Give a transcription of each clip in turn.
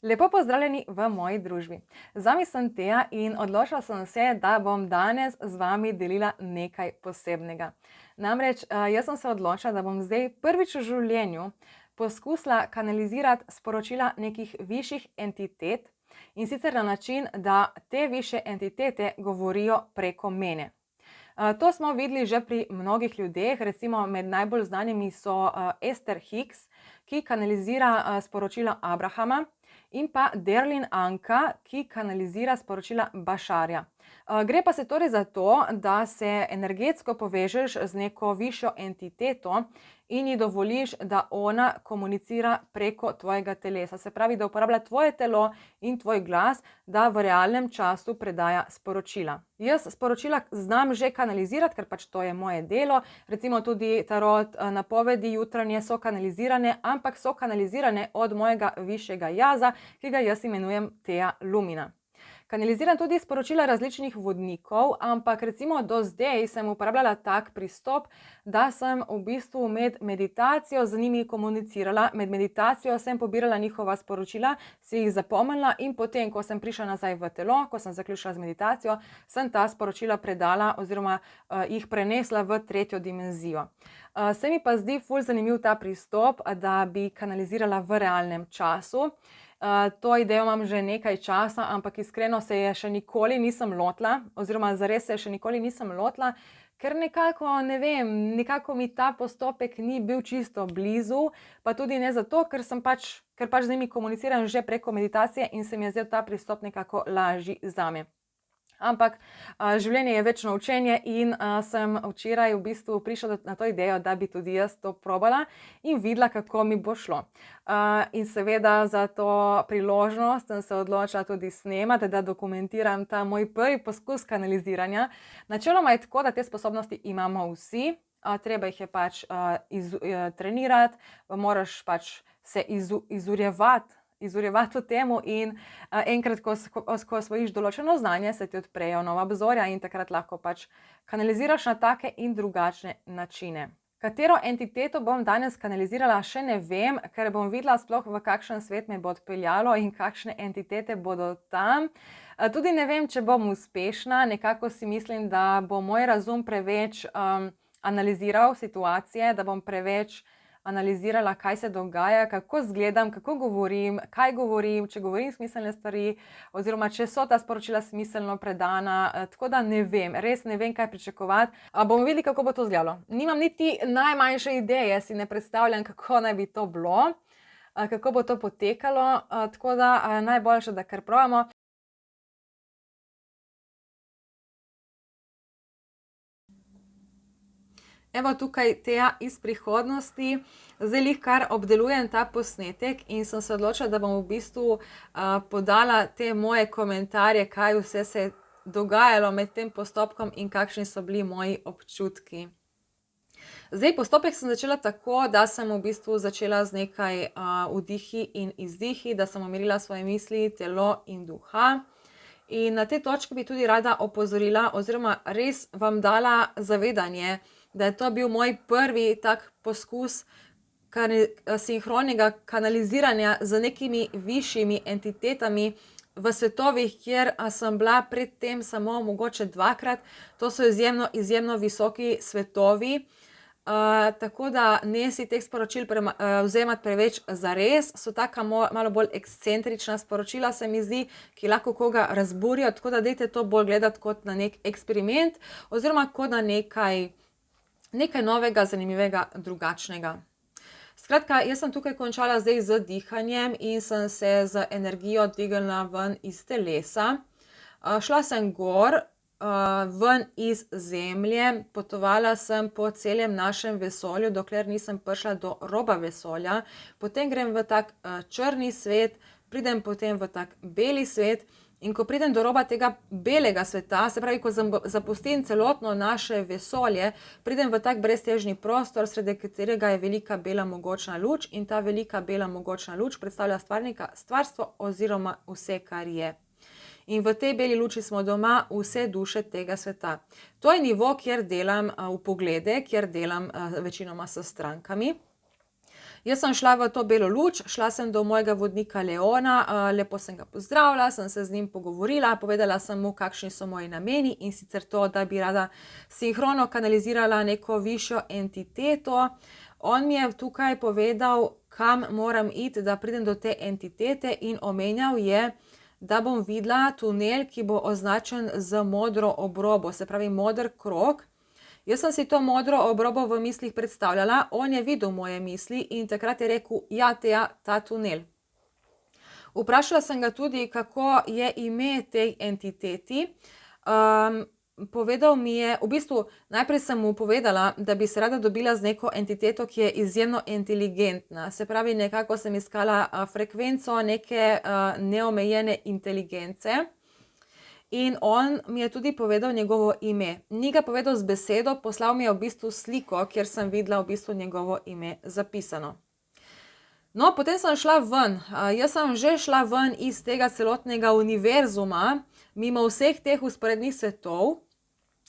Lepo pozdravljeni v moji družbi. Z vami sem Teja in odločila sem se, da bom danes z vami delila nekaj posebnega. Namreč, jaz sem se odločila, da bom zdaj prvič v življenju poskusila kanalizirati sporočila nekih višjih entitet, in sicer na način, da te višje entitete govorijo preko mene. To smo videli že pri mnogih ljudeh, recimo med najbolj znanimi so Esther Hicks, ki kanalizira sporočila Abrahama, in pa Derlin Anka, ki kanalizira sporočila Bašarja. Gre pa se torej za to, da se energetsko povežeš z neko višjo entiteto in ji dovoliš, da ona komunicira preko tvojega telesa. Se pravi, da uporablja tvoje telo in tvoj glas, da v realnem času predaja sporočila. Jaz sporočila znam že kanalizirati, ker pač to je moje delo. Recimo tudi tarot napovedi jutranje so kanalizirane, ampak so kanalizirane od mojega višjega jaza, ki ga jaz imenujem Teja Lumina. Kanaliziram tudi sporočila različnih vodnikov, ampak recimo do zdaj sem uporabljala tak pristop, da sem v bistvu med meditacijo z njimi komunicirala, med meditacijo sem pobirala njihova sporočila, si jih zapomnila in potem, ko sem prišla nazaj v telo, ko sem zaključila z meditacijo, sem ta sporočila predala oziroma jih prenesla v tretjo dimenzijo. Se mi pa zdi ful zanimiv ta pristop, da bi kanalizirala v realnem času. To idejo imam že nekaj časa, ampak iskreno se je še nikoli nisem lotila, oziroma zares se še nikoli nisem lotila, ker nekako, ne vem, nekako mi ta postopek ni bil čisto blizu, pa tudi ne zato, ker pač z njimi komuniciram že preko meditacije in se mi je zdel ta pristop nekako lažji zame. Ampak življenje je večno učenje in sem včeraj v bistvu prišla na to idejo, da bi tudi jaz to probala in videla, kako mi bo šlo. In seveda za to priložnost sem se odločila tudi snemati, da dokumentiram ta moj prvi poskus kanaliziranja. Načeloma je tako, da te sposobnosti imamo vsi, treba jih je pač trenirati, moraš pač se izurjevati v temu in enkrat, ko osvojiš določeno znanje, se ti odprejo nova obzorja in takrat lahko pač kanaliziraš na take in drugačne načine. Katero entiteto bom danes kanalizirala, še ne vem, ker bom videla sploh, v kakšen svet me bo odpeljalo in kakšne entitete bodo tam. Tudi ne vem, če bom uspešna, nekako si mislim, da bo moj razum preveč analiziral situacije, da bom preveč analizirala, kaj se dogaja, kako izgledam, kako govorim, kaj govorim, če govorim smiselne stvari, oziroma če so ta sporočila smiselno predana, tako da ne vem, res ne vem, kaj pričakovati. Bomo videli, kako bo to izgledalo. Nimam niti najmanjše ideje, si ne predstavljam, kako naj bi to bilo, kako bo to potekalo, tako da najboljše, da kar probamo. Evo tukaj Teja iz prihodnosti, zdaj lih kar obdelujem ta posnetek in sem se odločila, da bom v bistvu podala te moje komentarje, kaj vse se je dogajalo med tem postopkom in kakšni so bili moji občutki. Zdaj, postopek sem začela tako, da sem v bistvu začela z nekaj vdihi in izdihi, da sem umirila svoje misli, telo in duha. In na tej točki bi tudi rada opozorila oziroma res vam dala zavedanje, da je to bil moj prvi tak poskus sinhronega kanaliziranja z nekimi višjimi entitetami v svetovih, kjer sem bila predtem samo mogoče dvakrat. To so izjemno visoki svetovi, tako da ne si teh sporočil vzemati preveč zares. So taka malo bolj ekscentrična sporočila, se mi zdi, ki lahko koga razburijo, tako da dajte to bolj gledati kot na nek eksperiment oziroma kot na nekaj novega, zanimivega, drugačnega. Skratka, jaz sem tukaj končala zdaj z dihanjem in sem se z energijo dvignila ven iz telesa. Šla sem gor, ven iz zemlje, potovala sem po celem našem vesolju, dokler nisem prišla do roba vesolja. Potem grem v tak črni svet, pridem potem v tak beli svet. In ko pridem do roba tega belega sveta, se pravi, ko zapustim celotno naše vesolje, pridem v tak breztežni prostor, sredi katerega je velika bela mogočna luč in ta velika bela mogočna luč predstavlja stvarstvo oziroma vse, kar je. In v tej beli luči smo doma vse duše tega sveta. To je nivo, kjer delam vpoglede, kjer delam večinoma s strankami. Jaz sem šla v to belo luč, šla sem do mojega vodnika Leona, lepo sem ga pozdravila, sem se z njim pogovorila, povedala sem mu, kakšni so moji nameni, in sicer to, da bi rada sinhrono kanalizirala neko višjo entiteto. On mi je tukaj povedal, kam moram iti, da pridem do te entitete, in omenjal je, da bom videla tunel, ki bo označen z modro obrobo, se pravi moder krog. Jaz sem si to modro obrobo v mislih predstavljala, on je videl moje misli in takrat je rekel, ja, Teja, ta tunel. Vprašala sem ga tudi, kako je ime tej entiteti. Povedal mi je, v bistvu najprej sem mu povedala, da bi se rada dobila z neko entiteto, ki je izjemno inteligentna. Se pravi, nekako sem iskala frekvenco neke neomejene inteligence. In on mi je tudi povedal njegovo ime. Ni ga povedal z besedo, poslal mi je v bistvu sliko, kjer sem videla v bistvu njegovo ime zapisano. No, potem sem šla ven. Jaz sem že šla ven iz tega celotnega univerzuma, mimo vseh teh vzporednih svetov.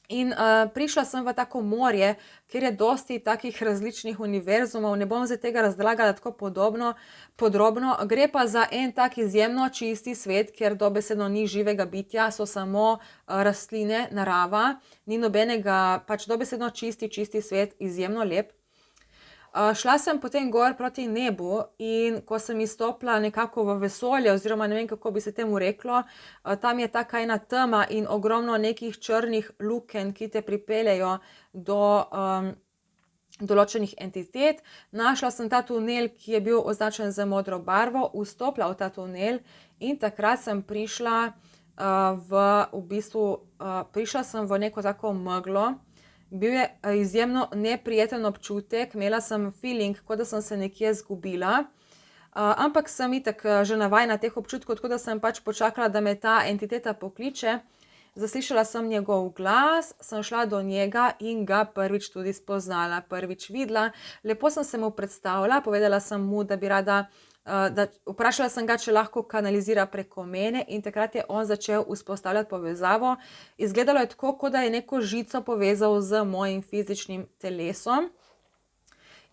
In prišla sem v tako morje, kjer je dosti takih različnih univerzumov, ne bom zdaj tega razlagala tako podrobno, gre pa za en tak izjemno čisti svet, kjer dobesedno ni živega bitja, so samo rastline, narava, ni nobenega, pač dobesedno čisti svet, izjemno lep. Šla sem potem gor proti nebu in ko sem izstopila nekako v vesolje, oziroma ne vem, kako bi se temu reklo, tam je taka ena tema in ogromno nekih črnih lukenj, ki te pripeljejo do določenih entitet. Našla sem ta tunel, ki je bil označen z modro barvo, vstopila v ta tunel in takrat sem prišla prišla sem v neko tako meglo. Bil je izjemno neprijeten občutek, imela sem feeling, kot da sem se nekje izgubila, ampak sem itak že navajena teh občutkov, tako da sem pač počakala, da me ta entiteta pokliče. Zaslišala sem njegov glas, sem šla do njega in ga prvič tudi spoznala, prvič videla. Lepo sem se mu predstavila, povedala sem mu, da bi rada, vprašala sem ga, če lahko kanalizira preko mene, in takrat je on začel vzpostavljati povezavo. Izgledalo je tako, kot da je neko žico povezal z mojim fizičnim telesom.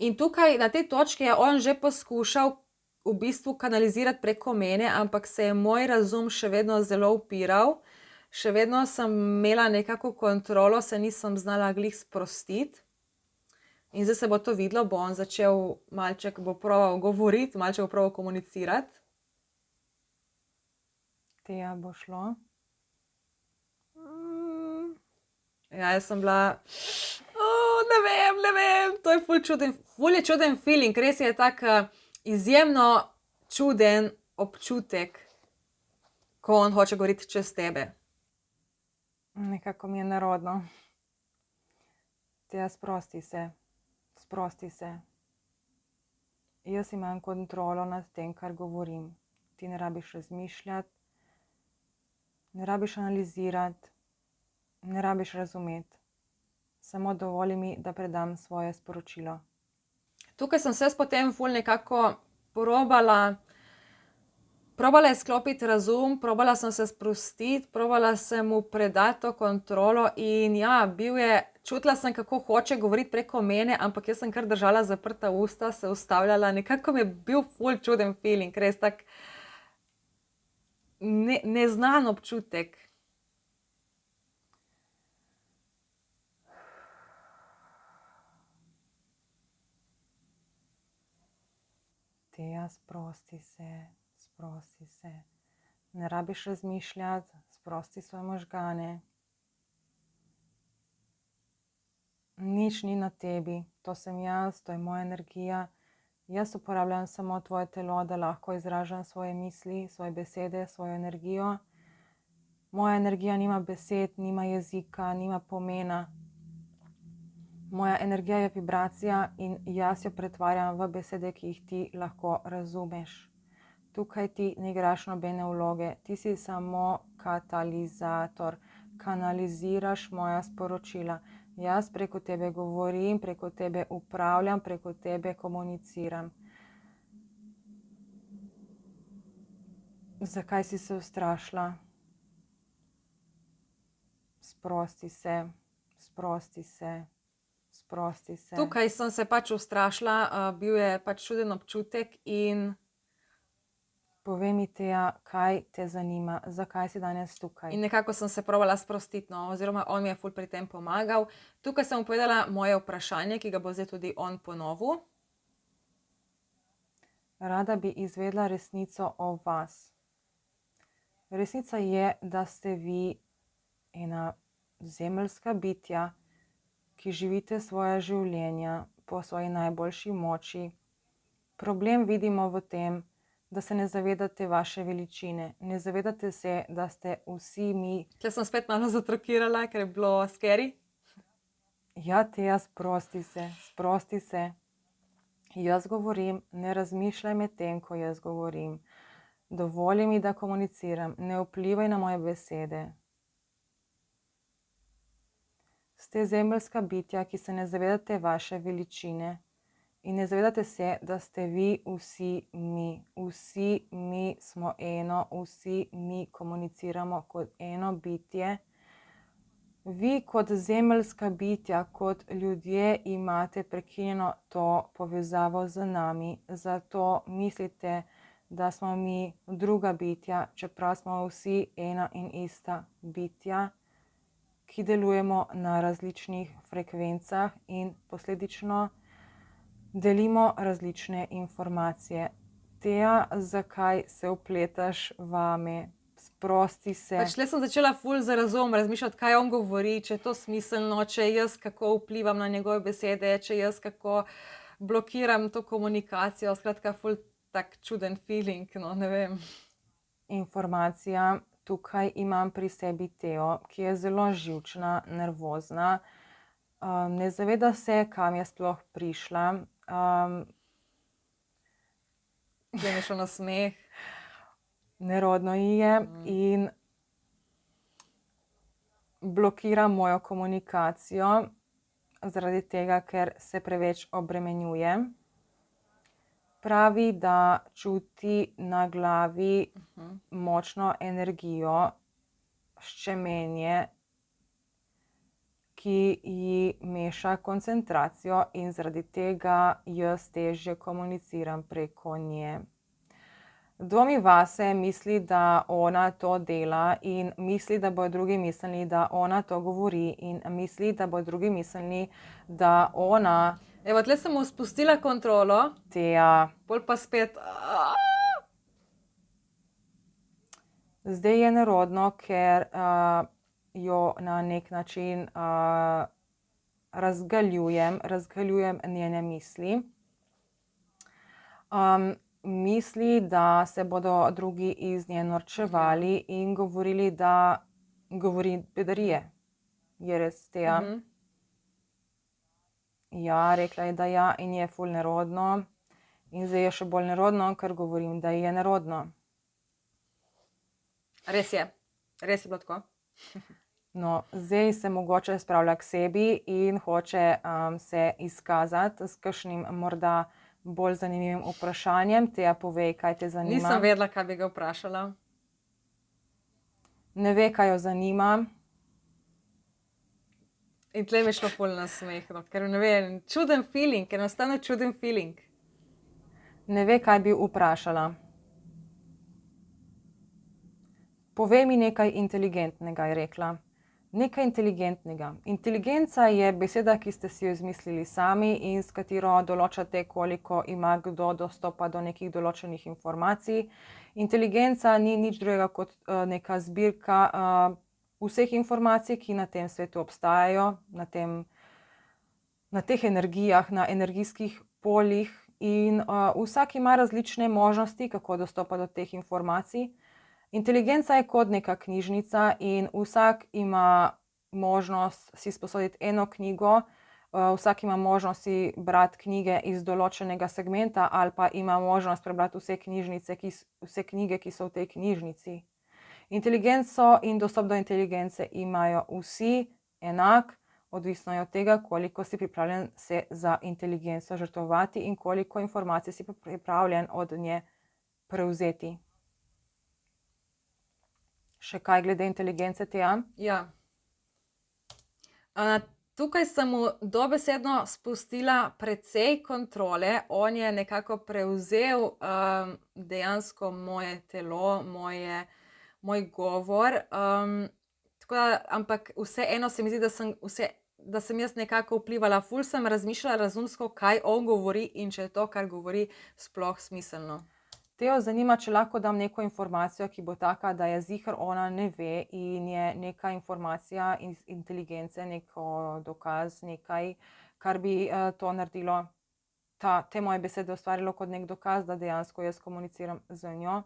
In tukaj na tej točki je on že poskušal v bistvu kanalizirati preko mene, ampak se je moj razum še vedno zelo upiral. Še vedno sem imela nekako kontrolo, se nisem znala glih sprostiti. In zdaj se bo to videlo, bo on začel, malček bo probal govoriti, malček bo probal komunicirati. Teja, bo šlo? Ja, jaz sem bila, ne vem, to je ful je čuden feeling, res je tak izjemno čuden občutek, ko on hoče govoriti čez tebe. Nekako mi je nerodno. Teja, sprosti se. Sprosti se. Jaz imam kontrolo nad tem, kar govorim. Ti ne rabiš razmišljati, ne rabiš analizirati, ne rabiš razumeti. Samo dovoli mi, da predam svoje sporočilo. Tukaj sem se potem ful nekako probala izklopiti razum, probala sem se sprostiti, probala sem mu predati to kontrolo in ja, čutila sem, kako hoče govoriti preko mene, ampak jaz sem kar držala zaprta usta, se ustavljala, nekako mi je bil ful čuden feeling, res tak neznan občutek. Teja, sprosti se. Sprosti se. Ne rabiš razmišljati, sprosti svoje možgane. Nič ni na tebi, to sem jaz, to je moja energija. Jaz uporabljam samo tvoje telo, da lahko izražam svoje misli, svoje besede, svojo energijo. Moja energija nima besed, nima jezika, nima pomena. Moja energija je vibracija in jaz jo pretvarjam v besede, ki jih ti lahko razumeš. Tukaj ti ne igraš nobene vloge, ti si samo katalizator, kanaliziraš moja sporočila. Jaz preko tebe govorim, preko tebe upravljam, preko tebe komuniciram. Zakaj si se ustrašila? Sprosti se, sprosti se, sprosti se. Tukaj sem se pač ustrašila, bil je pač čuden občutek in Povej mi, Teja, kaj te zanima, zakaj si danes tukaj? nekako sem se probala sprostiti, no, oziroma on mi je ful pri tem pomagal. Tukaj sem mu povedala moje vprašanje, ki ga bo zdaj tudi on ponovil. Rada bi izvedela resnico o vas. Resnica je, da ste vi ena zemeljska bitja, ki živite svoja življenja po svoji najboljši moči. Problem vidimo v tem, da se ne zavedate vaše veličine. Ne zavedate se, da ste vsi mi. Tle sem spet malo zatrokirala, ker je bilo scary. Ja, Teja, sprosti se, sprosti se. Jaz govorim, ne razmišljaj med tem, ko jaz govorim. Dovoli mi, da komuniciram, ne vplivaj na moje besede. Ste zemeljska bitja, ki se ne zavedate vaše veličine in ne zavedate se, da ste vi vsi mi. Vsi mi smo eno, vsi mi komuniciramo kot eno bitje. Vi kot zemeljska bitja, kot ljudje imate prekinjeno to povezavo z nami, zato mislite, da smo mi druga bitja, čeprav smo vsi ena in ista bitja, ki delujemo na različnih frekvencah in posledično delimo različne informacije. Teja, zakaj se vpletaš vame? Sprosti se. Pač tle sem začela ful za razum razmišljati, kaj on govori, če je to smiselno, če jaz kako vplivam na njegove besede, če jaz kako blokiram to komunikacijo, skratka ful tak čuden feeling, no, ne vem. Informacija. Tukaj imam pri sebi Tejo, ki je zelo živčna, nervozna. Ne zaveda se, kam je sploh prišla. Tle mi je šel na smeh. Nerodno ji je in blokira mojo komunikacijo zaradi tega, ker se preveč obremenjuje. Pravi, da čuti na glavi močno energijo, ščemenje, ki ji meša koncentracijo in zaradi tega jaz težje komuniciram preko nje. Dvomi vase, misli, da ona to dela in misli, da bodo drugi mislili, da ona to govori in misli, da bodo drugi mislili, da ona. Evo, tle sem mu spustila kontrolo, Teja. pol pa spet. Zdaj je nerodno, ker jo na nek način razgaljujem njene misli. Misli, da se bodo drugi iz nje norčevali in govorili, da govori bedarije. Je res, Teja? Ja, rekla je, da ja, in je ful nerodno. In zdaj je še bolj nerodno, ker govorim, da je nerodno. Res je bilo tako. No, zdaj se mogoče spravlja k sebi in hoče se izkazati s kakšnim morda bolj zanimivim vprašanjem. Teja, povej, kaj te zanima. Nisem vedela, kaj bi ga vprašala. Ne ve, kaj jo zanima. In tle mi je šlo ful na smeh, no, ker ne vem, čuden feeling, enostavno čuden feeling. Ne ve, kaj bi vprašala. Povej mi nekaj inteligentnega, je rekla. Nekaj inteligentnega. Inteligenca je beseda, ki ste si jo izmislili sami in s katero določate, koliko ima kdo dostopa do nekih določenih informacij. Inteligenca ni nič drugega kot neka zbirka vseh informacij, ki na tem svetu obstajajo, na teh energijah, na energijskih poljih in vsak ima različne možnosti, kako dostopa do teh informacij. Inteligenca je kot neka knjižnica in vsak ima možnost si sposoditi eno knjigo, vsak ima možnost si brati knjige iz določenega segmenta ali pa ima možnost prebrati vse knjige, ki so v tej knjižnici. Inteligenco in dostop do inteligence imajo vsi enak, odvisno je od tega, koliko si pripravljen se za inteligenco žrtvovati in koliko informacij si pripravljen od nje prevzeti. Še kaj glede inteligence, Teja? Ja. Na Tukaj sem mu dobesedno spustila precej kontrole, on je nekako prevzel dejansko moje telo, moj govor. Ampak vseeno se mi zdi, da sem jaz nekako vplivala, ful sem razmišljala razumsko, kaj on govori in če je to, kar govori, sploh smiselno. Tejo zanima, če lahko dam neko informacijo, ki bo taka, da je ziher ona ne ve in je neka informacija iz inteligence, neko dokaz, nekaj, kar bi to naredilo, te moje besede ustvarilo kot nek dokaz, da dejansko jaz komuniciram z njo.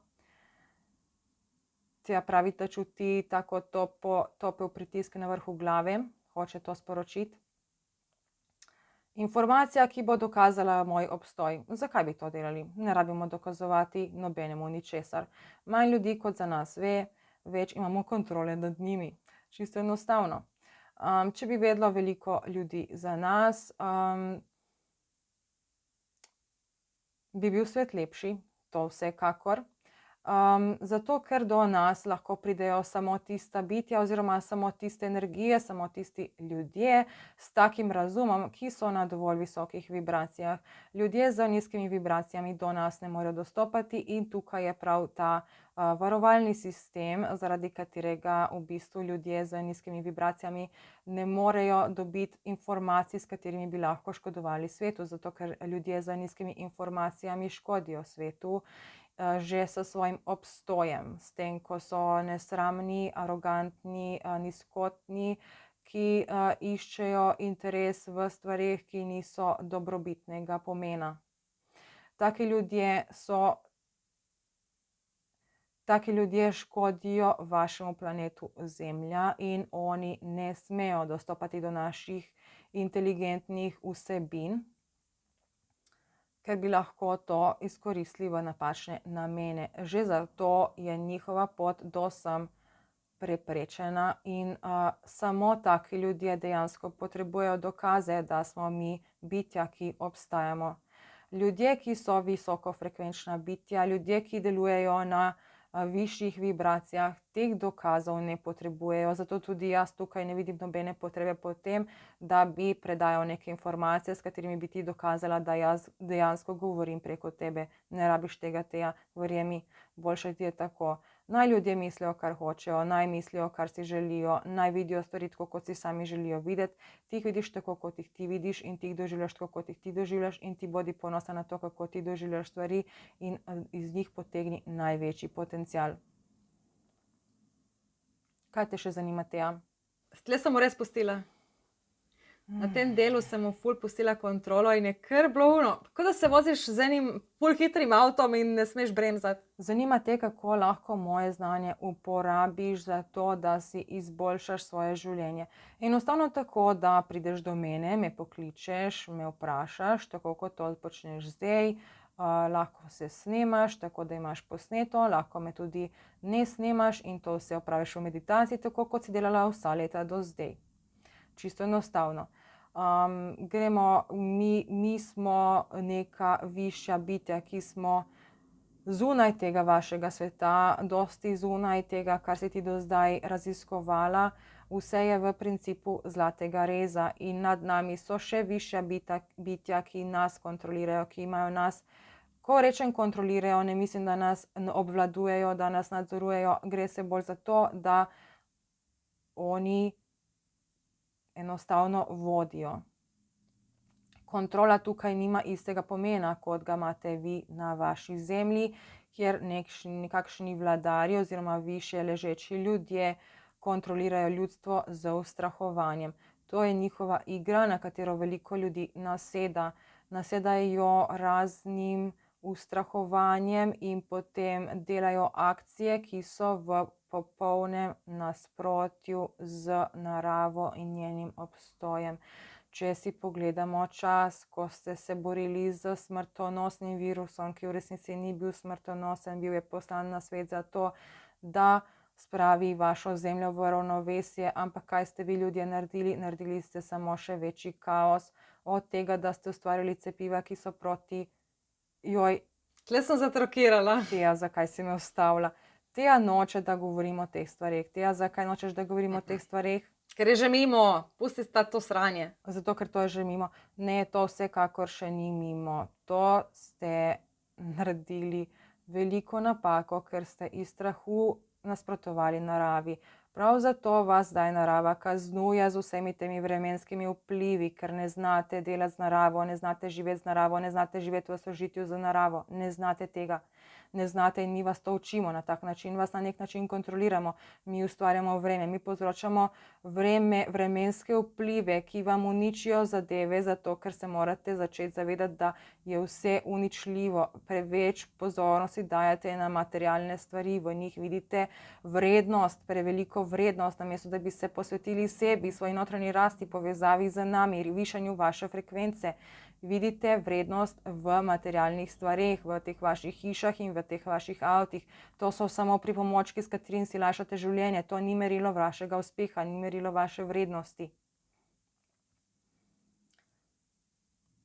Teja pravi, da čuti tako topel pritisk na vrhu glave, hoče to sporočiti. Informacija, ki bo dokazala moj obstoj. Zakaj bi to delali? Ne rabimo dokazovati nobenemu ničesar. Manj ljudi kot za nas ve, več imamo kontrole nad njimi. Čisto enostavno. Če bi vedelo veliko ljudi za nas, bi bil svet lepši, to vsekakor. Zato, ker do nas lahko pridejo samo tista bitja oziroma samo tiste energije, samo tisti ljudje s takim razumom, ki so na dovolj visokih vibracijah. Ljudje z nizkimi vibracijami do nas ne morejo dostopati in tukaj je prav ta varovalni sistem, zaradi katerega v bistvu ljudje z nizkimi vibracijami ne morejo dobiti informacij, s katerimi bi lahko škodovali svetu, zato ker ljudje z nizkimi informacijami škodijo svetu že s svojim obstojem, s tem, ko so nesramni, arogantni, nizkotni, ki iščejo interes v stvarih, ki niso dobrobitnega pomena. Taki ljudje škodijo vašemu planetu Zemlja in oni ne smejo dostopati do naših inteligentnih vsebin, ker bi lahko to izkoristili v napačne namene. Že zato je njihova pot do sem preprečena in samo taki ljudje dejansko potrebujejo dokaze, da smo mi bitja, ki obstajamo. Ljudje, ki so visokofrekvenčna bitja, ljudje, ki delujejo na višjih vibracijah, teh dokazov ne potrebujejo, zato tudi jaz tukaj ne vidim nobene potrebe po tem, da bi predajal neke informacije, s katerimi bi ti dokazala, da jaz dejansko govorim preko tebe. Ne rabiš tega, Teja, verjemi, boljše ti je tako. Naj ljudje mislijo, kar hočejo, naj mislijo, kar si želijo, naj vidijo stvari tako, kot si sami želijo videti. Ti jih vidiš tako, kot jih ti vidiš in ti jih doživljaš tako, kot jih ti doživljaš in ti bodi ponosa na to, kako ti doživljaš stvari in iz njih potegni največji potencial. Kaj te še zanima, Teja? Tle sem mu res pustila. Na tem delu sem mu ful pustila kontrolo in je kar bilo tako da se voziš z enim ful hitrim avtom in ne smeš bremzati. Zanima te, kako lahko moje znanje uporabiš za to, da si izboljšaš svoje življenje. Enostavno tako, da prideš do mene, me pokličeš, me vprašaš, tako kot to počneš zdaj. Lahko se snemaš, tako da imaš posneto, lahko me tudi ne snemaš in to vse opraviš v meditaciji, tako kot si delala vsa leta do zdaj. Čisto enostavno. Mi smo neka višja bitja, ki smo zunaj tega vašega sveta, dosti zunaj tega, kar si ti do zdaj raziskovala. Vse je v principu zlatega reza in nad nami so še višja bitja, ki nas kontrolirajo, ki imajo nas, ko rečem kontrolirajo, ne mislim, da nas obvladujejo, da nas nadzorujejo, gre se bolj za to, da oni enostavno vodijo. Kontrola tukaj nima istega pomena, kot ga imate vi na vaši zemlji, kjer nekakšni vladarji oziroma višje ležeči ljudje kontrolirajo ljudstvo z ustrahovanjem. To je njihova igra, na katero veliko ljudi naseda. Nasedajo raznim ustrahovanjem in potem delajo akcije, ki so v popolnem nasprotju z naravo in njenim obstojem. Če si pogledamo čas, ko ste se borili z smrtonosnim virusom, ki v resnici ni bil smrtonosen, bil je poslan na svet zato, da spravi vašo zemljo v ravnovesje, ampak kaj ste vi ljudje naredili? Naredili ste samo še večji kaos, od tega, da ste ustvarili cepiva, ki so proti... Tle sem zatrokirala. Teja, zakaj si me ustavila? Teja noče, da govorimo o teh stvareh. Teja, zakaj nočeš, da govorimo o teh stvareh? Ker je že mimo, pusti sta to sranje. Zato, ker to je že mimo. Ne, to vsekakor še ni mimo. To ste naredili veliko napako, ker ste iz strahu nasprotovali naravi. Prav zato vas zdaj narava kaznuje z vsemi temi vremenskimi vplivi, ker ne znate delati z naravo, ne znate živeti z naravo, ne znate živeti v sožitju z naravo, ne znate tega. Ne znate in mi vas to učimo, na tak način vas na nek način kontroliramo, mi ustvarjamo vreme, mi povzročamo vremenske vplive, ki vam uničijo zadeve, zato ker se morate začeti zavedati, da je vse uničljivo. Preveč pozornosti dajete na materialne stvari, v njih vidite vrednost, preveliko vrednost, namesto da bi se posvetili sebi, svoji notranji rasti, povezavi z nami, višanju vaše frekvence. Vidite vrednost v materialnih stvareh, v teh vaših hišah in v teh vaših avtih. To so samo pripomočki, s katerim si lajšate življenje. To ni merilo vašega uspeha, ni merilo vaše vrednosti.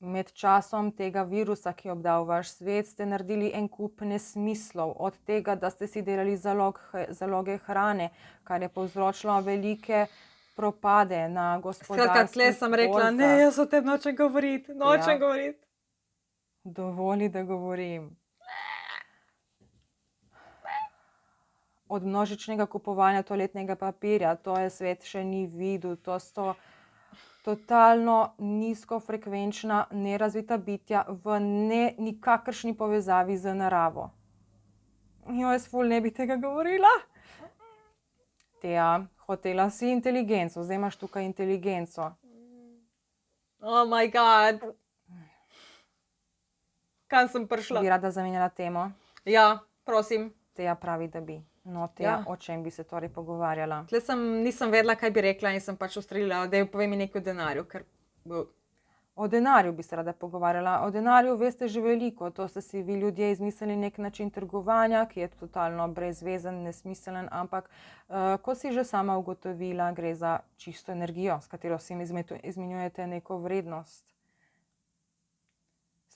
Med časom tega virusa, ki je obdal vaš svet, ste naredili en kup nesmislov. Od tega, da ste si delali zaloge hrane, kar je povzročilo velike propade na gospodarstvu. Skratka, tle sem rekla, ne, jaz o tem nočem govoriti, nočem govoriti. Dovoli, da govorim. Od množičnega kupovanja toaletnega papirja, to je svet še ni videl, to so totalno nizkofrekvenčna, nerazvita bitja v nikakršni povezavi z naravo. Jaz ful ne bi tega govorila. Teja, hotela si inteligenco, zdaj imaš tukaj inteligenco. Oh my god. Kam sem prišla? Bi rada zamenjala temo? Ja, prosim. Teja pravi, da bi. No, Teja, o čem bi se torej pogovarjala? Tle nisem vedela, kaj bi rekla in sem pač ustrelila, da povem mi nekaj o denarju, ker... O denarju bi se rada pogovarjala. O denarju veste že veliko, to ste si vi ljudje izmislili nek način trgovanja, ki je totalno brezvezen, nesmiselen, ampak ko si že sama ugotovila, gre za čisto energijo, s katero si izmenjujete neko vrednost.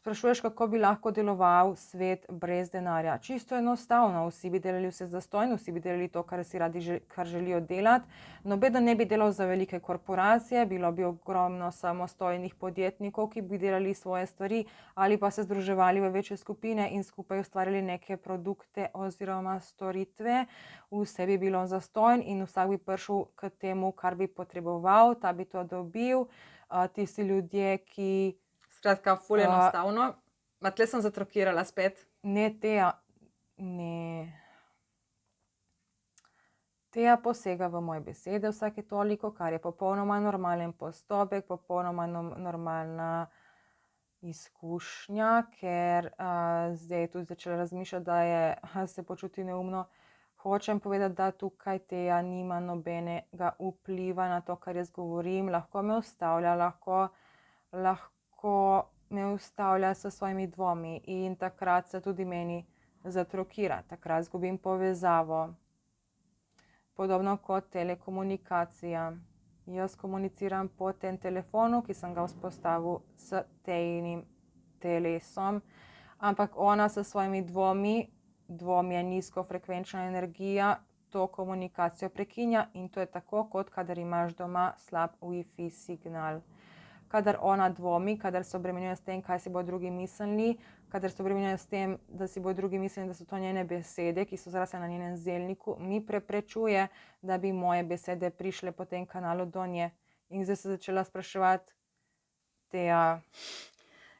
Sprašuješ, kako bi lahko deloval svet brez denarja. Čisto enostavno, vsi bi delali vse zastojno, vsi bi delali to, kar želijo delati. Nobeden ne bi delal za velike korporacije, bilo bi ogromno samostojnih podjetnikov, ki bi delali svoje stvari ali pa se združevali v večje skupine in skupaj ustvarjali neke produkte oziroma storitve. Vse bi bilo zastojno in vsak bi prišel k temu, kar bi potreboval, ta bi to dobil. Tisti ljudje, ki... Skratka, ful enostavno. Ma tle sem zatrokirala spet. Ne, Teja, ne. Teja posega v moje besede vsake toliko, kar je popolnoma normalen postopek, popolnoma normalna izkušnja, ker zdaj je tudi začela razmišljati, da se počuti neumno. Hočem povedati, da tukaj Teja nima nobenega vpliva na to, kar jaz govorim. Lahko me ustavlja, lahko me ustavlja s svojimi dvomi in takrat se tudi meni zatrokira, takrat izgubim povezavo. Podobno kot telekomunikacija. Jaz komuniciram po tem telefonu, ki sem ga vzpostavil s Tejinim telesom, ampak ona s svojimi dvomi, dvom je nizkofrekvenčna energija, to komunikacijo prekinja in to je tako, kot kadar imaš doma slab Wi-Fi signal. Kadar ona dvomi, kadar se obremenjuje s tem, kaj si bodo drugi mislili, kadar se obremenjuje s tem, da si bodo drugi mislili, da so to njene besede, ki so zrasle na njenem zelniku, mi preprečuje, da bi moje besede prišle po tem kanalu do nje. In zdaj se začela spraševati, Teja.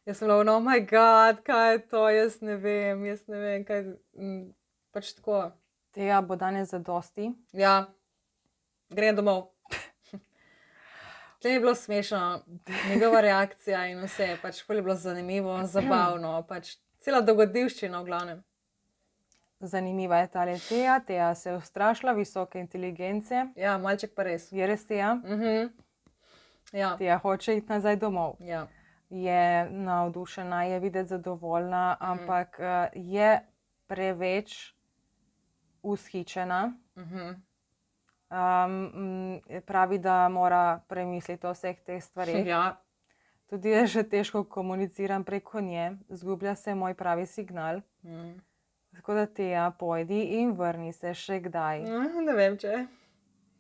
Jaz sem bila, oh my god, kaj je to, jaz ne vem, kaj, pač tako. Teja, bo danes zadosti? Ja, grem domov. Tle je bilo smešno, njegova reakcija in vse, pač ful je bilo zanimivo, zabavno, pač cela dogodivščina v glavnem. Zanimiva je tale Teja, Teja se je ustrašila visoke inteligence. Ja, malček pa res. Je res Teja? Ja. Teja hoče iti nazaj domov. Ja. Je navdušena, je videti zadovoljna, ampak je preveč ushičena. Pravi, da mora premisliti o vseh teh stvareh. Ja. Tudi jaz že težko komuniciram preko nje, zgublja se moj pravi signal. Tako da Teja, pojdi in vrni se še kdaj. Ne vem, če.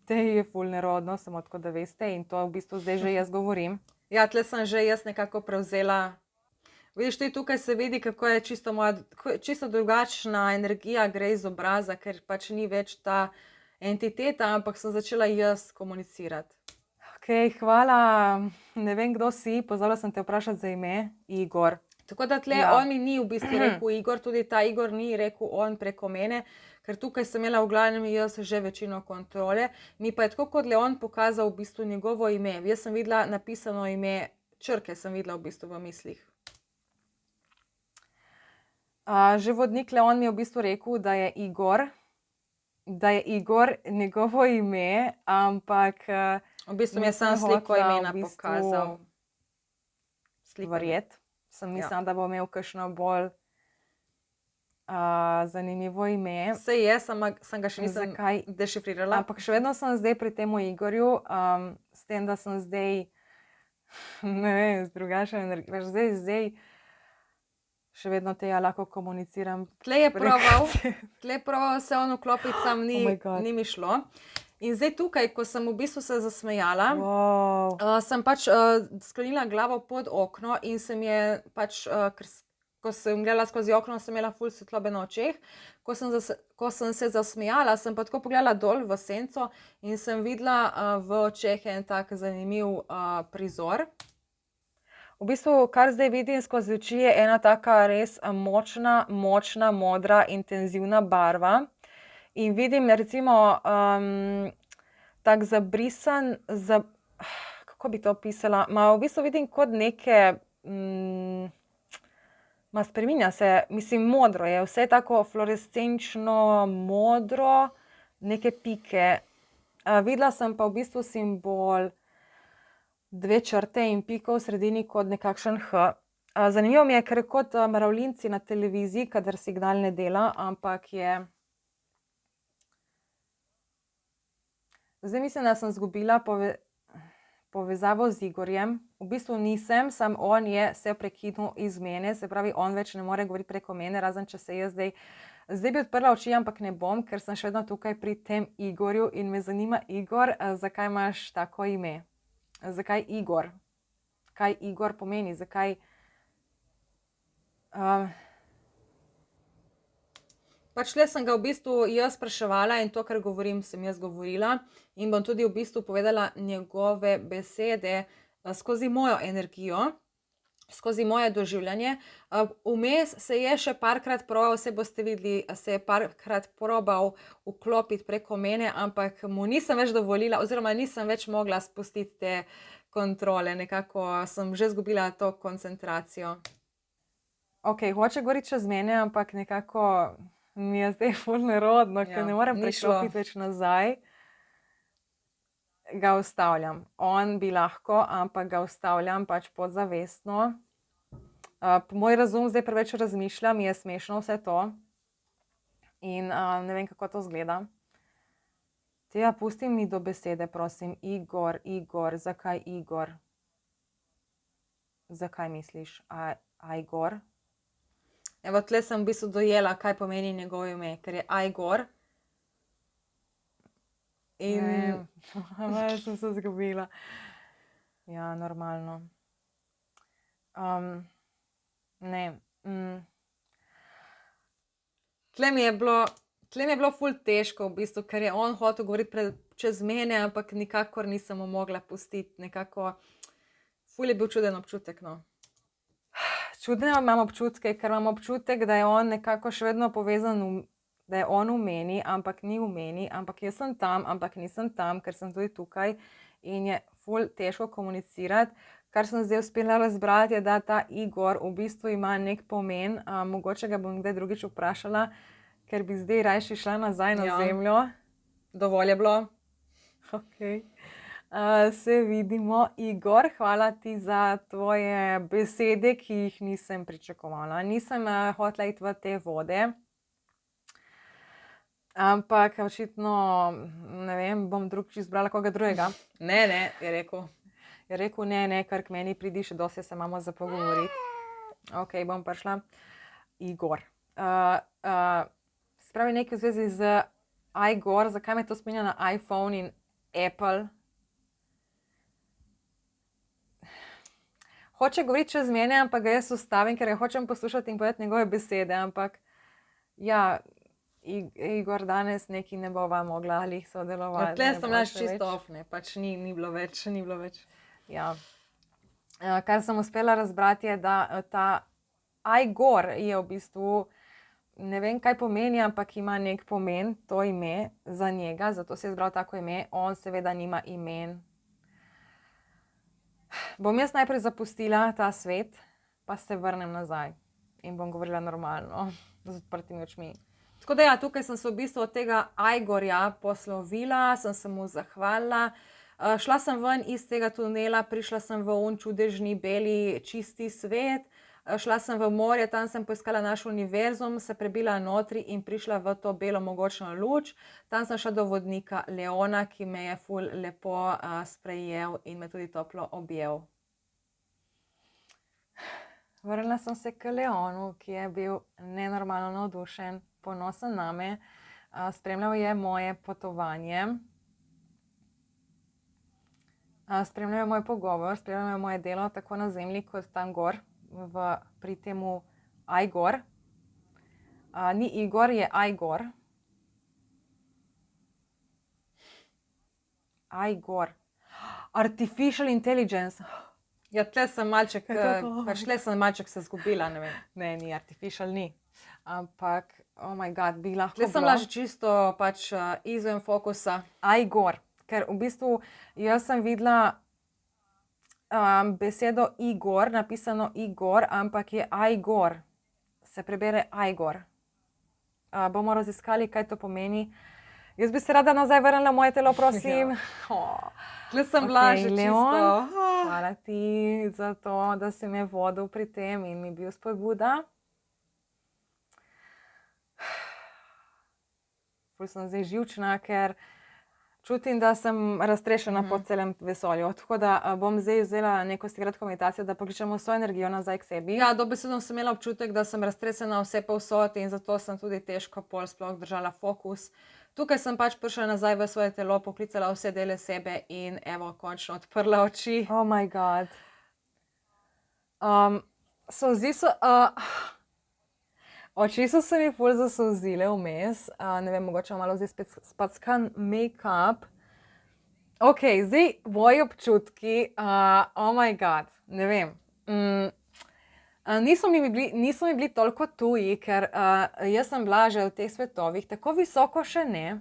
Te je ful nerodno, samo tako da veste, in to v bistvu zdaj že jaz govorim. Ja, tle sem že jaz nekako prevzela. Vidiš, tudi tukaj se vidi, kako je čisto drugačna energija gre iz obraza, ker pač ni več ta entiteta, ampak sem začela jaz komunicirati. Ok, hvala. Ne vem, kdo si, pozvala sem te vprašati za ime. Igor. Tako da tle Ja. on mi ni v bistvu rekel Igor, tudi ta Igor ni rekel on preko mene, ker tukaj sem imela v glavnem jaz že večino kontrole. Mi pa je tako kot Leon pokazal v bistvu njegovo ime. Jaz sem videla napisano ime, črke sem videla v bistvu v mislih. Že vodnik Leon mi je v bistvu rekel, da je Igor njegovo ime, ampak V bistvu mi je nisem sam sliko hotela imena v bistvu pokazal. verjeti. Sem mislila, da bo imel kakšno bolj zanimivo ime. Saj je, sem ga še nisem Zakaj? dešifrirala. Ampak še vedno sem zdaj pri tem Igorju, s tem, da sem zdaj, ne vem, z drugačno energijo. Veš, zdaj še vedno te ja lahko komuniciram. Tle je preko proval se on vklopiti, sam Oh my God. ni mi šlo. In zdaj tukaj, ko sem v bistvu se zasmejala, Wow. sem pač sklonila glavo pod okno in se mi je pač, ko sem gledala skozi okno, sem imela ful svetlobe na očeh. Ko sem se zasmejala, sem pa tako pogledala dol v senco in sem videla v očeh en tak zanimiv prizor. V bistvu, kar zdaj vidim skozi oči, je ena taka res močna, modra, intenzivna barva. In vidim recimo tak zabrisan, kako bi to opisala, v bistvu vidim kot neke, spreminja se, mislim, modro je, vse tako fluorescenčno modro, neke pike. Videla sem pa v bistvu simbol, 2 črte in piko v sredini kot nekakšen H. Zanimivo mi je, ker je kot mravljinci na televiziji, kadar signal ne dela, ampak je... Zdaj mislim, da sem izgubila povezavo z Igorjem. V bistvu nisem, samo on je se prekinil iz mene, se pravi, on več ne more govoriti preko mene, razen če se jaz zdaj bi odprla oči, ampak ne bom, ker sem še vedno tukaj pri tem Igorju in me zanima, Igor, zakaj imaš tako ime? Zakaj Igor? Kaj Igor pomeni? Zakaj? Pač tle sem ga v bistvu jaz spraševala in to, kar govorim, sem jaz govorila in bom tudi v bistvu povedala njegove besede skozi mojo energijo, skozi moje doživljanje. Vmes se je še parkrat probal, vse boste videli, se je parkrat probal vklopiti preko mene, ampak mu nisem več dovolila oziroma nisem več mogla spustiti te kontrole, nekako sem že izgubila to koncentracijo. Ok, hoče govoriti čez mene, ampak nekako mi je zdaj ful nerodno, ker ne morem ni šlo. preklopiti več nazaj. Ga ustavljam. On bi lahko, ampak ga ustavljam pač podzavestno. Moj razum zdaj preveč razmišlja, mi je smešno vse to. In ne vem, kako to izgleda. Teja, pusti mi do besede, prosim. Igor, zakaj Igor? Zakaj misliš? Igor? Evo, tle sem v bistvu dojela, kaj pomeni njegovo ime, ker je Igor. In Jaz sem se izgubila. Ja, normalno. Ne. tle mi je bilo ful težko v bistvu, ker je on hotel govoriti čez mene, ampak nikakor nisem mu mogla pustiti, nekako ful je bil čuden občutek, no. Čudne imam občutke, ker imam občutek, da je on nekako še vedno povezan, da je on v meni, ampak ni v meni, ampak jaz sem tam, ampak nisem tam, ker sem tudi tukaj in je ful težko komunicirati. Kar sem zdaj uspela razbrati, je, da ta Igor v bistvu ima nek pomen, mogoče ga bom kdaj drugič vprašala, ker bi zdaj rajši šla nazaj na zemljo. Dovolj je bilo. Ok. Se vidimo. Igor, hvala ti za tvoje besede, ki jih nisem pričakovala. Nisem hotela iti v te vode, ampak očitno, ne vem, bom drugič izbrala koga drugega. Ne, je rekel. Je rekel, ne, kar k meni pridi, še dosti se imamo za pogovoriti. Ok, bom prišla. Igor. Spravi nekaj v zvezi z Igor, zakaj me to spominja na iPhone in Apple. Hoče govoriti čez mene, ampak ga jaz ustavim, ker ga hočem poslušati in povedati njegove besede, ampak ja, Igor danes neki ne bova mogla ali sodelovati. Tle ne sem bo bila še čisto več. off, ne, pač ni bilo več. Ja. Kar sem uspela razbrati je, da ta Igor je v bistvu, ne vem kaj pomeni, ampak ima nek pomen, to ime za njega, zato si je izbral tako ime, on seveda nima imen. Bom jaz najprej zapustila ta svet, pa se vrnem nazaj in bom govorila normalno, z odprtimi očmi. Tako da ja, tukaj sem se v bistvu od tega Igorja poslovila, sem se mu zahvalila. Šla sem ven iz tega tunela, prišla sem v on čudežni, beli, čisti svet. Šla sem v morje, tam sem poiskala naš univerzum, se prebila notri in prišla v to belo mogočno luč. Tam sem šla do vodnika Leona, ki me je ful lepo sprejel in me tudi toplo objel. Vrnila sem se k Leonu, ki je bil nenormalno navdušen, ponosen name. Spremljal je moje potovanje. Spremljal je moj pogovor, spremljal je moje delo tako na zemlji kot tam gor, pri temu Igor. Ni Igor, je Igor. Igor. Artificial intelligence. Ja, tle sem malček, Kaj to? pač tle sem malček se zgubila, ne vem. Ne, ni artificial, ni. Ampak, oh my god, bi lahko Tle sem bila že čisto pač izven fokusa. Igor. Ker v bistvu jaz sem videla besedo Igor, napisano Igor, ampak je Igor. Se prebere Igor. Bomo raziskali, kaj to pomeni. Jaz bi se rada nazaj vrnila v moje telo, prosim. Tle sem bila Okej, že Leon. čisto. Hvala ti za to, da si me vodil pri tem in mi bil spodbuda. Ful sem zdaj živčna, ker čutim, da sem raztrešena po celem vesolju. Tako da bom zdaj vzela neko kratko meditacijo, da pokličemo svojo energijo nazaj k sebi. Ja, dobesedno sem imela občutek, da sem raztresena vse povsod in zato sem tudi težko pol sploh držala fokus. Tukaj sem pač prišla nazaj v svoje telo, poklicala vse dele sebe in evo, končno odprla oči. Oh my god. Solzi so... Oči so se mi ful zasolzile vmes. Ne vem, mogoče malo zdaj spet spackan make-up. Ok, zdaj moji občutki, oh my god, ne vem. Niso mi bili toliko tuji, ker jaz sem bila že v teh svetovih, tako visoko še ne.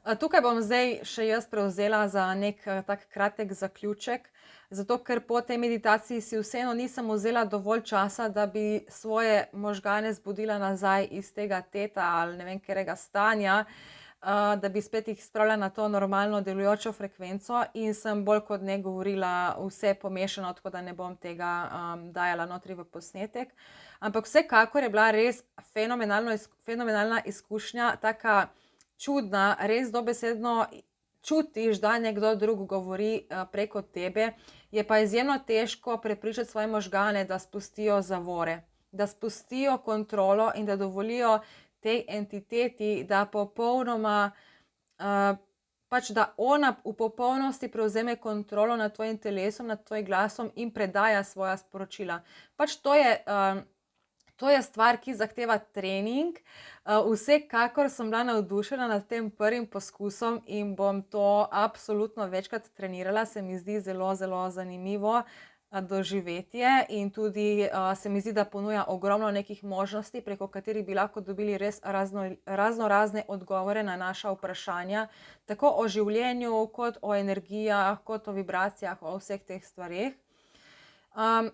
Tukaj bom zdaj še jaz prevzela za nek tak kratek zaključek, zato ker po tej meditaciji si vseeno nisem vzela dovolj časa, da bi svoje možgane zbudila nazaj iz tega teta ali ne vem katerega stanja, da bi spet jih spravila na to normalno delujočo frekvenco in sem bolj kot ne govorila vse pomešano, tako da ne bom tega dajala notri v posnetek. Ampak vsekakor je bila res fenomenalna izkušnja, taka čudna, res dobesedno čutiš, da nekdo drug govori preko tebe, je pa izjemno težko prepričati svoje možgane, da spustijo zavore, da spustijo kontrolo in da dovolijo tej entiteti, da popolnoma, pač da ona v popolnosti prevzeme kontrolo nad tvojim telesom, nad tvojim glasom in predaja svoja sporočila. Pač to je stvar, ki zahteva trening. Vsekakor sem bila navdušena nad tem prvim poskusom in bom to absolutno večkrat trenirala. Se mi zdi zelo, zelo zanimivo doživetje in tudi se mi zdi, da ponuja ogromno nekih možnosti, preko katerih bi lahko dobili res raznorazne odgovore na naša vprašanja, tako o življenju, kot o energijah, kot o vibracijah, o vseh teh stvareh.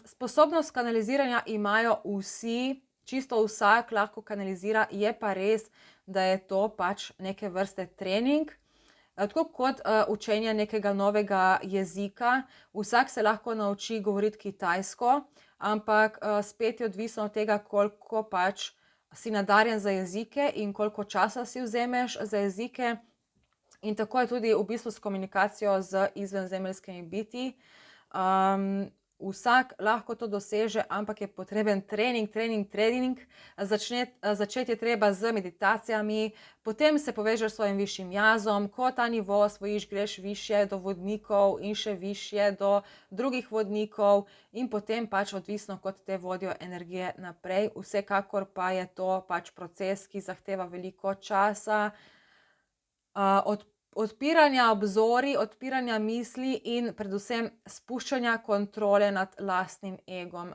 Sposobnost kanaliziranja imajo vsi, čisto vsak lahko kanalizira, je pa res, da je to pač neke vrste trening. Tako kot učenje nekega novega jezika, vsak se lahko nauči govoriti kitajsko, ampak spet je odvisno od tega, koliko pač si nadarjen za jezike in koliko časa si vzameš za jezike. In tako je tudi v bistvu s komunikacijo z izvenzemeljskimi bitji. vsak lahko to doseže, ampak je potreben trening. Začeti je treba z meditacijami, potem se povežeš s svojim višjim jazom, ko ta nivo osvojiš, greš višje do vodnikov in še višje do drugih vodnikov in potem pač odvisno, kot te vodijo energije naprej. Vsekakor pa je to pač proces, ki zahteva veliko časa, odpiranja obzorij, odpiranja misli in predvsem spuščanja kontrole nad lastnim egom.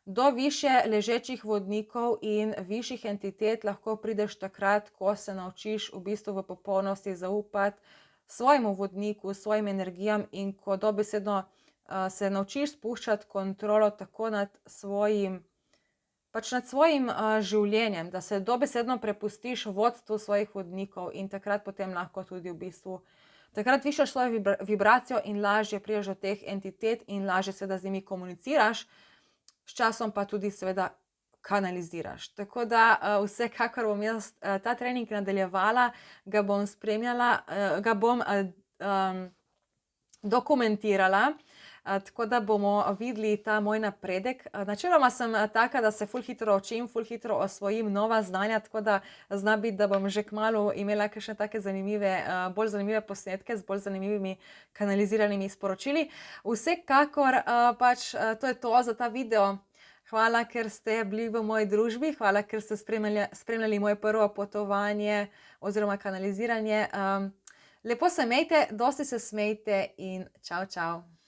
Do višje ležečih vodnikov in višjih entitet lahko prideš takrat, ko se naučiš v bistvu v popolnosti zaupati svojemu vodniku, svojim energijam in ko dobesedno se naučiš spuščati kontrolo tako nad svojim življenjem, da se dobesedno prepustiš vodstvu svojih vodnikov in takrat potem lahko tudi v bistvu takrat višaš svojo vibracijo in lažje prideš do teh entitet in lažje seveda z njimi komuniciraš, s časom pa tudi seveda kanaliziraš. Tako da vsekakor bom jaz ta trening nadaljevala, ga bom spremljala, ga bom dokumentirala, tako da bomo videli ta moj napredek. Načeloma sem taka, da se ful hitro učim, ful hitro osvojim nova znanja, tako da zna biti, da bom že kmalu imela kakšne take bolj zanimive posnetke z bolj zanimivimi kanaliziranimi sporočili. Vsekakor pač to je to za ta video. Hvala, ker ste bili v moji družbi, hvala, ker ste spremljali moje prvo potovanje oziroma kanaliziranje. Lepo se imejte, dosti se smejte in čau, čau.